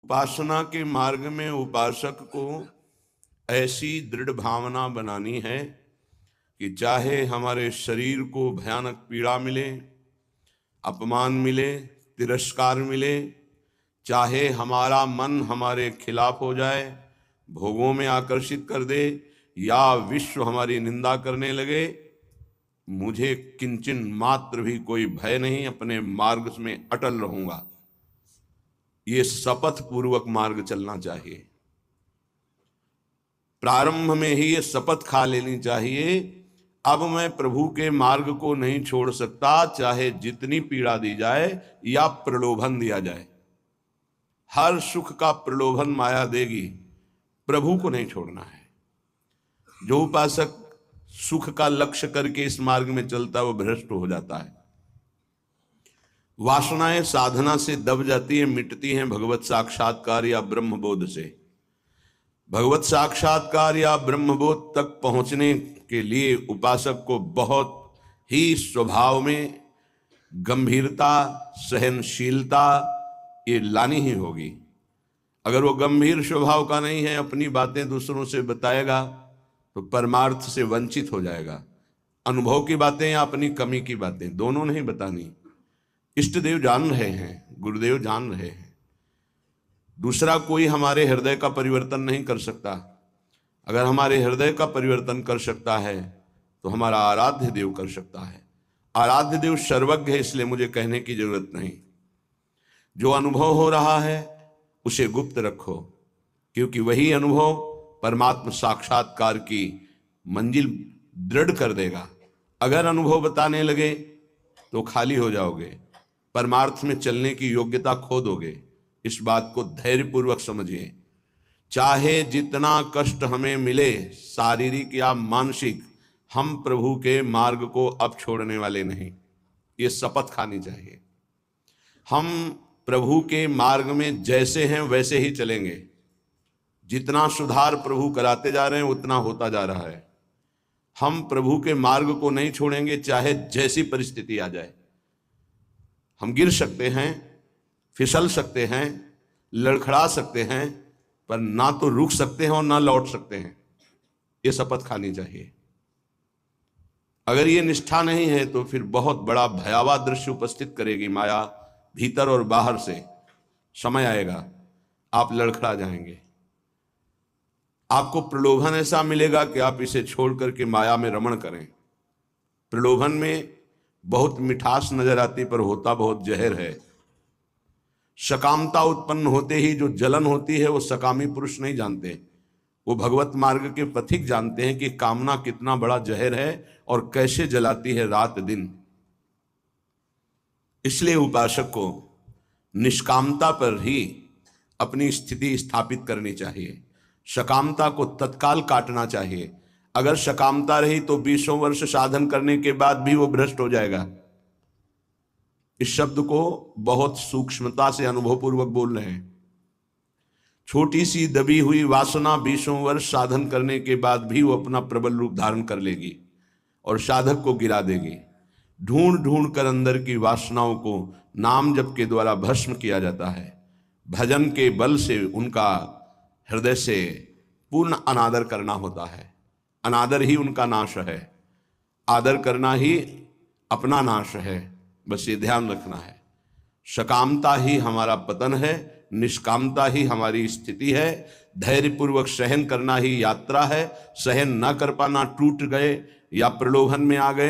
उपासना के मार्ग में उपासक को ऐसी दृढ़ भावना बनानी है कि चाहे हमारे शरीर को भयानक पीड़ा मिले, अपमान मिले, तिरस्कार मिले, चाहे हमारा मन हमारे खिलाफ हो जाए, भोगों में आकर्षित कर दे, या विश्व हमारी निंदा करने लगे, मुझे किंचन मात्र भी कोई भय नहीं, अपने मार्ग में अटल रहूंगा। ये शपथ पूर्वक मार्ग चलना चाहिए। प्रारंभ में ही ये शपथ खा लेनी चाहिए, अब मैं प्रभु के मार्ग को नहीं छोड़ सकता, चाहे जितनी पीड़ा दी जाए या प्रलोभन दिया जाए। हर सुख का प्रलोभन माया देगी, प्रभु को नहीं छोड़ना है। जो उपासक सुख का लक्ष्य करके इस मार्ग में चलता है वो भ्रष्ट हो जाता है। वासनाएं साधना से दब जाती हैं, मिटती हैं भगवत साक्षात्कार या ब्रह्मबोध से। भगवत साक्षात्कार या ब्रह्मबोध तक पहुंचने के लिए उपासक को बहुत ही स्वभाव में गंभीरता, सहनशीलता ये लानी ही होगी। अगर वो गंभीर स्वभाव का नहीं है, अपनी बातें दूसरों से बताएगा तो परमार्थ से वंचित हो जाएगा। अनुभव की बातें या अपनी कमी की बातें दोनों नहीं बतानी। इष्ट देव जान रहे हैं, गुरुदेव जान रहे हैं। दूसरा कोई हमारे हृदय का परिवर्तन नहीं कर सकता। अगर हमारे हृदय का परिवर्तन कर सकता है तो हमारा आराध्य देव कर सकता है। आराध्य देव सर्वज्ञ है, इसलिए मुझे कहने की जरूरत नहीं। जो अनुभव हो रहा है उसे गुप्त रखो, क्योंकि वही अनुभव परमात्मा साक्षात्कार की मंजिल दृढ़ कर देगा। अगर अनुभव बताने लगे तो खाली हो जाओगे, परमार्थ में चलने की योग्यता खो दोगे। इस बात को धैर्यपूर्वक समझिए। चाहे जितना कष्ट हमें मिले, शारीरिक या मानसिक, हम प्रभु के मार्ग को अब छोड़ने वाले नहीं। ये शपथ खानी चाहिए। हम प्रभु के मार्ग में जैसे हैं वैसे ही चलेंगे। जितना सुधार प्रभु कराते जा रहे हैं उतना होता जा रहा है। हम प्रभु के मार्ग को नहीं छोड़ेंगे, चाहे जैसी परिस्थिति आ जाए। हम गिर सकते हैं, फिसल सकते हैं, लड़खड़ा सकते हैं, पर ना तो रुक सकते हैं और ना लौट सकते हैं। ये शपथ खानी चाहिए। अगर ये निष्ठा नहीं है तो फिर बहुत बड़ा भयावह दृश्य उपस्थित करेगी माया, भीतर और बाहर से। समय आएगा आप लड़खड़ा जाएंगे। आपको प्रलोभन ऐसा मिलेगा कि आप इसे छोड़ करके माया में रमण करें। प्रलोभन में बहुत मिठास नजर आती, पर होता बहुत जहर है। सकामता उत्पन्न होते ही जो जलन होती है वो सकामी पुरुष नहीं जानते, वो भगवत मार्ग के पथिक जानते हैं कि कामना कितना बड़ा जहर है और कैसे जलाती है रात दिन। इसलिए उपासक को निष्कामता पर ही अपनी स्थिति स्थापित करनी चाहिए। सकामता को तत्काल काटना चाहिए। अगर सकामता रही तो 20 वर्ष साधन करने के बाद भी वो भ्रष्ट हो जाएगा। इस शब्द को बहुत सूक्ष्मता से अनुभवपूर्वक बोल रहे हैं। छोटी सी दबी हुई वासना 20 वर्ष साधन करने के बाद भी वो अपना प्रबल रूप धारण कर लेगी और साधक को गिरा देगी। ढूंढ ढूंढ कर अंदर की वासनाओं को नाम जप के द्वारा भस्म किया जाता है। भजन के बल से उनका हृदय से पूर्ण अनादर करना होता है। अनादर ही उनका नाश है, आदर करना ही अपना नाश है। बस ये ध्यान रखना है। सकामता ही हमारा पतन है, निष्कामता ही हमारी स्थिति है। धैर्यपूर्वक सहन करना ही यात्रा है। सहन न कर पाना, टूट गए या प्रलोभन में आ गए